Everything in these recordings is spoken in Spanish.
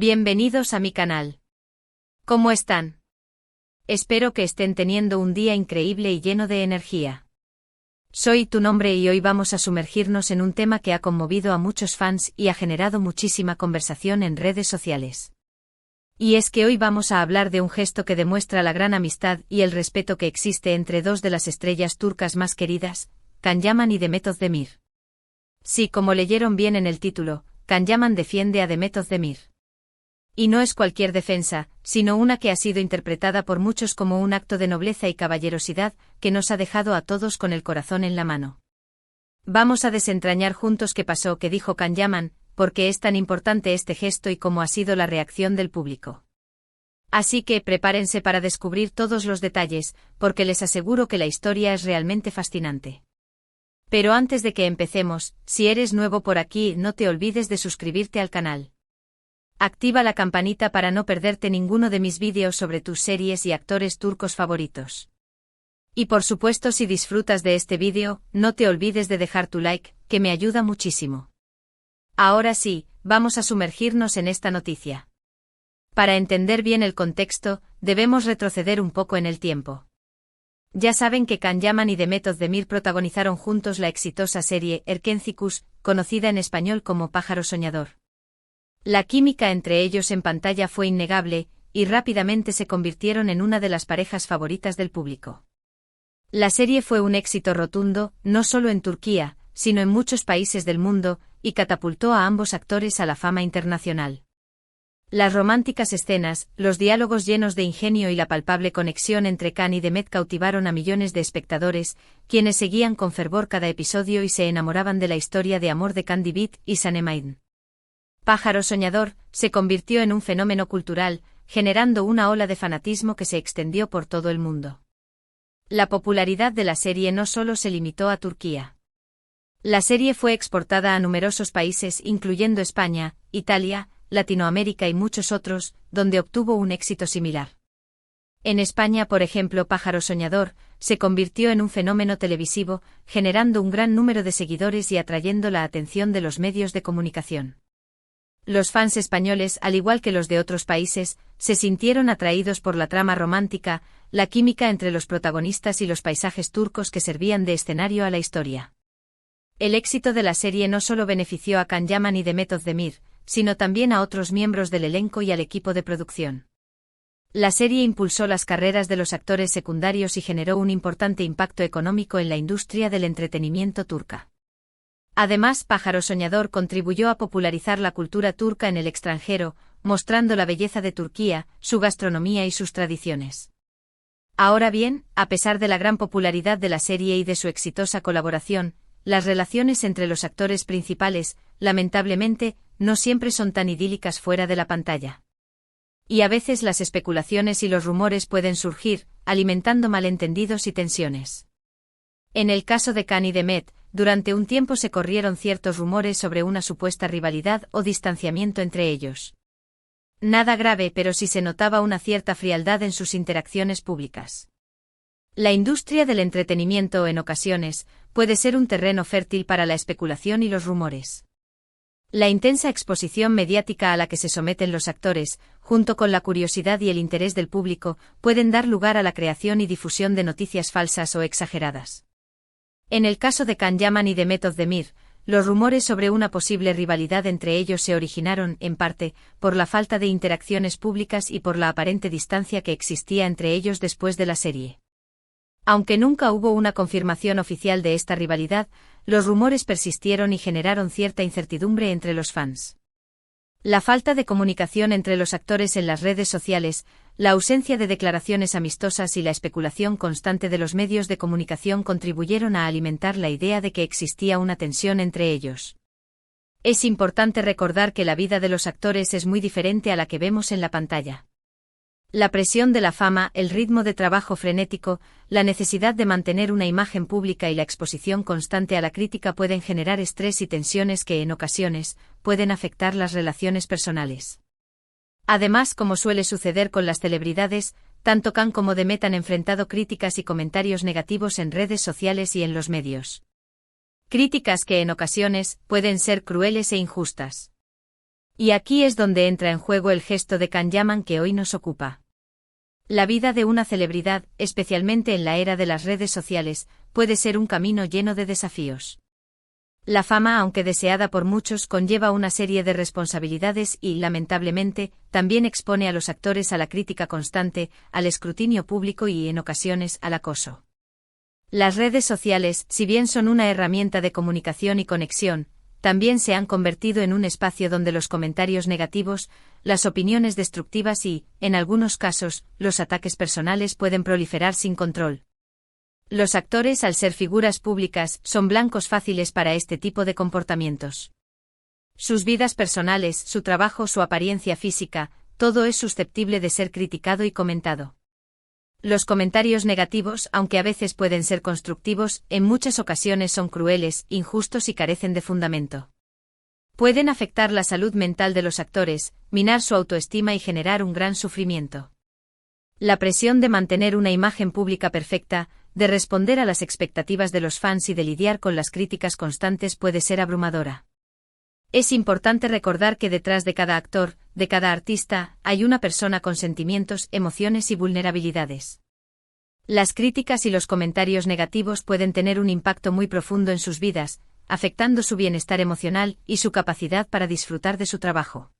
Bienvenidos a mi canal. ¿Cómo están? Espero que estén teniendo un día increíble y lleno de energía. Soy tu nombre y hoy vamos a sumergirnos en un tema que ha conmovido a muchos fans y ha generado muchísima conversación en redes sociales. Y es que hoy vamos a hablar de un gesto que demuestra la gran amistad y el respeto que existe entre dos de las estrellas turcas más queridas, Can Yaman y Demet Özdemir. Sí, como leyeron bien en el título, Can Yaman defiende a Demet Özdemir. Y no es cualquier defensa, sino una que ha sido interpretada por muchos como un acto de nobleza y caballerosidad, que nos ha dejado a todos con el corazón en la mano. Vamos a desentrañar juntos qué pasó, qué dijo Can Yaman, por qué es tan importante este gesto y cómo ha sido la reacción del público. Así que prepárense para descubrir todos los detalles, porque les aseguro que la historia es realmente fascinante. Pero antes de que empecemos, si eres nuevo por aquí, no te olvides de suscribirte al canal. Activa la campanita para no perderte ninguno de mis vídeos sobre tus series y actores turcos favoritos. Y por supuesto, si disfrutas de este vídeo, no te olvides de dejar tu like, que me ayuda muchísimo. Ahora sí, vamos a sumergirnos en esta noticia. Para entender bien el contexto, debemos retroceder un poco en el tiempo. Ya saben que Can Yaman y Demet Özdemir protagonizaron juntos la exitosa serie Erkencikus, conocida en español como Pájaro Soñador. La química entre ellos en pantalla fue innegable, y rápidamente se convirtieron en una de las parejas favoritas del público. La serie fue un éxito rotundo, no solo en Turquía, sino en muchos países del mundo, y catapultó a ambos actores a la fama internacional. Las románticas escenas, los diálogos llenos de ingenio y la palpable conexión entre Can y Demet cautivaron a millones de espectadores, quienes seguían con fervor cada episodio y se enamoraban de la historia de amor de Can Divit y Sanem. Pájaro Soñador se convirtió en un fenómeno cultural, generando una ola de fanatismo que se extendió por todo el mundo. La popularidad de la serie no solo se limitó a Turquía. La serie fue exportada a numerosos países, incluyendo España, Italia, Latinoamérica y muchos otros, donde obtuvo un éxito similar. En España, por ejemplo, Pájaro Soñador se convirtió en un fenómeno televisivo, generando un gran número de seguidores y atrayendo la atención de los medios de comunicación. Los fans españoles, al igual que los de otros países, se sintieron atraídos por la trama romántica, la química entre los protagonistas y los paisajes turcos que servían de escenario a la historia. El éxito de la serie no solo benefició a Can Yaman y Demet Özdemir, sino también a otros miembros del elenco y al equipo de producción. La serie impulsó las carreras de los actores secundarios y generó un importante impacto económico en la industria del entretenimiento turca. Además, Pájaro Soñador contribuyó a popularizar la cultura turca en el extranjero, mostrando la belleza de Turquía, su gastronomía y sus tradiciones. Ahora bien, a pesar de la gran popularidad de la serie y de su exitosa colaboración, las relaciones entre los actores principales, lamentablemente, no siempre son tan idílicas fuera de la pantalla. Y a veces las especulaciones y los rumores pueden surgir, alimentando malentendidos y tensiones. En el caso de Can y Demet, durante un tiempo se corrieron ciertos rumores sobre una supuesta rivalidad o distanciamiento entre ellos. Nada grave, pero sí se notaba una cierta frialdad en sus interacciones públicas. La industria del entretenimiento, en ocasiones, puede ser un terreno fértil para la especulación y los rumores. La intensa exposición mediática a la que se someten los actores, junto con la curiosidad y el interés del público, pueden dar lugar a la creación y difusión de noticias falsas o exageradas. En el caso de Can Yaman y Demet Özdemir, los rumores sobre una posible rivalidad entre ellos se originaron, en parte, por la falta de interacciones públicas y por la aparente distancia que existía entre ellos después de la serie. Aunque nunca hubo una confirmación oficial de esta rivalidad, los rumores persistieron y generaron cierta incertidumbre entre los fans. La falta de comunicación entre los actores en las redes sociales, la ausencia de declaraciones amistosas y la especulación constante de los medios de comunicación contribuyeron a alimentar la idea de que existía una tensión entre ellos. Es importante recordar que la vida de los actores es muy diferente a la que vemos en la pantalla. La presión de la fama, el ritmo de trabajo frenético, la necesidad de mantener una imagen pública y la exposición constante a la crítica pueden generar estrés y tensiones que, en ocasiones, pueden afectar las relaciones personales. Además, como suele suceder con las celebridades, tanto Can como Demet han enfrentado críticas y comentarios negativos en redes sociales y en los medios. Críticas que, en ocasiones, pueden ser crueles e injustas. Y aquí es donde entra en juego el gesto de Kan-Yaman que hoy nos ocupa. La vida de una celebridad, especialmente en la era de las redes sociales, puede ser un camino lleno de desafíos. La fama, aunque deseada por muchos, conlleva una serie de responsabilidades y, lamentablemente, también expone a los actores a la crítica constante, al escrutinio público y, en ocasiones, al acoso. Las redes sociales, si bien son una herramienta de comunicación y conexión, también se han convertido en un espacio donde los comentarios negativos, las opiniones destructivas y, en algunos casos, los ataques personales pueden proliferar sin control. Los actores, al ser figuras públicas, son blancos fáciles para este tipo de comportamientos. Sus vidas personales, su trabajo, su apariencia física, todo es susceptible de ser criticado y comentado. Los comentarios negativos, aunque a veces pueden ser constructivos, en muchas ocasiones son crueles, injustos y carecen de fundamento. Pueden afectar la salud mental de los actores, minar su autoestima y generar un gran sufrimiento. La presión de mantener una imagen pública perfecta, de responder a las expectativas de los fans y de lidiar con las críticas constantes puede ser abrumadora. Es importante recordar que detrás de cada actor, de cada artista, hay una persona con sentimientos, emociones y vulnerabilidades. Las críticas y los comentarios negativos pueden tener un impacto muy profundo en sus vidas, afectando su bienestar emocional y su capacidad para disfrutar de su trabajo.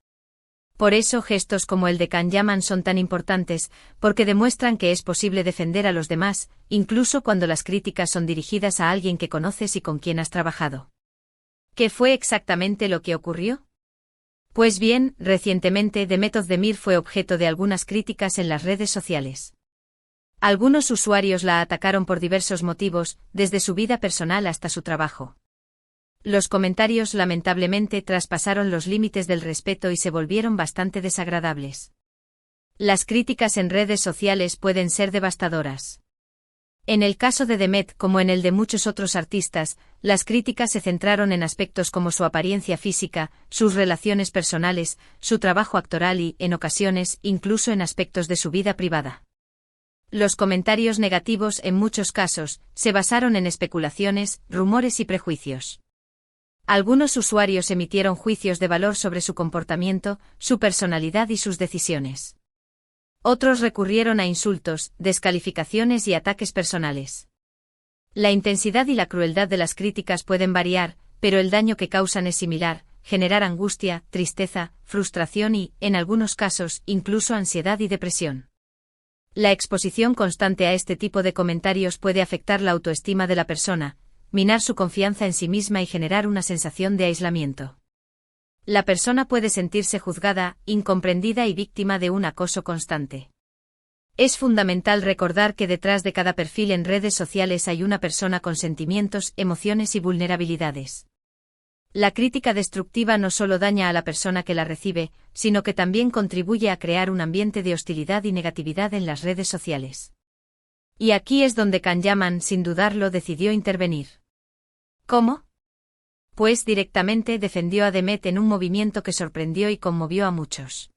Por eso gestos como el de Kan-Yaman son tan importantes, porque demuestran que es posible defender a los demás, incluso cuando las críticas son dirigidas a alguien que conoces y con quien has trabajado. ¿Qué fue exactamente lo que ocurrió? Pues bien, recientemente Demet Özdemir fue objeto de algunas críticas en las redes sociales. Algunos usuarios la atacaron por diversos motivos, desde su vida personal hasta su trabajo. Los comentarios lamentablemente traspasaron los límites del respeto y se volvieron bastante desagradables. Las críticas en redes sociales pueden ser devastadoras. En el caso de Demet, como en el de muchos otros artistas, las críticas se centraron en aspectos como su apariencia física, sus relaciones personales, su trabajo actoral y, en ocasiones, incluso en aspectos de su vida privada. Los comentarios negativos, en muchos casos, se basaron en especulaciones, rumores y prejuicios. Algunos usuarios emitieron juicios de valor sobre su comportamiento, su personalidad y sus decisiones. Otros recurrieron a insultos, descalificaciones y ataques personales. La intensidad y la crueldad de las críticas pueden variar, pero el daño que causan es similar: generar angustia, tristeza, frustración y, en algunos casos, incluso ansiedad y depresión. La exposición constante a este tipo de comentarios puede afectar la autoestima de la persona, minar su confianza en sí misma y generar una sensación de aislamiento. La persona puede sentirse juzgada, incomprendida y víctima de un acoso constante. Es fundamental recordar que detrás de cada perfil en redes sociales hay una persona con sentimientos, emociones y vulnerabilidades. La crítica destructiva no solo daña a la persona que la recibe, sino que también contribuye a crear un ambiente de hostilidad y negatividad en las redes sociales. Y aquí es donde Kan-Yaman, sin dudarlo, decidió intervenir. ¿Cómo? Pues directamente defendió a Demet en un movimiento que sorprendió y conmovió a muchos.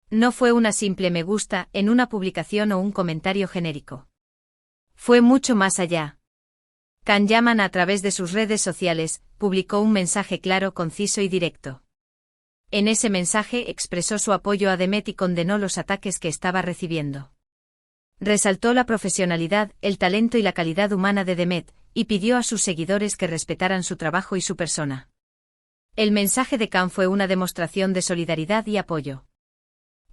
No fue una simple me gusta en una publicación o un comentario genérico. Fue mucho más allá. Kan-Yaman, a través de sus redes sociales, publicó un mensaje claro, conciso y directo. En ese mensaje expresó su apoyo a Demet y condenó los ataques que estaba recibiendo. Resaltó la profesionalidad, el talento y la calidad humana de Demet, y pidió a sus seguidores que respetaran su trabajo y su persona. El mensaje de Kan fue una demostración de solidaridad y apoyo.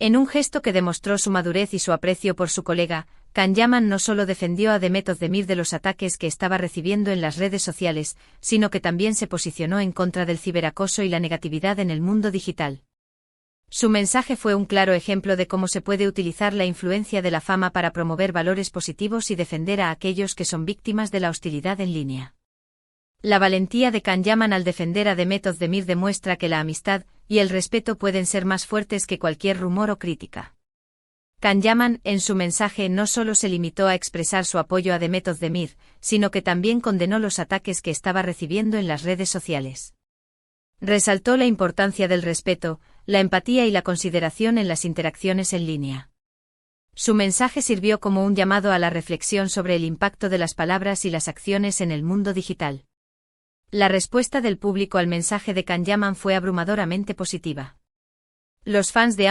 En un gesto que demostró su madurez y su aprecio por su colega, Kan-Yaman no solo defendió a Demet Özdemir de los ataques que estaba recibiendo en las redes sociales, sino que también se posicionó en contra del ciberacoso y la negatividad en el mundo digital. Su mensaje fue un claro ejemplo de cómo se puede utilizar la influencia de la fama para promover valores positivos y defender a aquellos que son víctimas de la hostilidad en línea. La valentía de Kan-Yaman al defender a Demet Özdemir demuestra que la amistad y el respeto pueden ser más fuertes que cualquier rumor o crítica. Kan-Yaman, en su mensaje, no solo se limitó a expresar su apoyo a Demet Özdemir, sino que también condenó los ataques que estaba recibiendo en las redes sociales. Resaltó la importancia del respeto, la empatía y la consideración en las interacciones en línea. Su mensaje sirvió como un llamado a la reflexión sobre el impacto de las palabras y las acciones en el mundo digital. La respuesta del público al mensaje de Kan-Yaman fue abrumadoramente positiva. Los fans de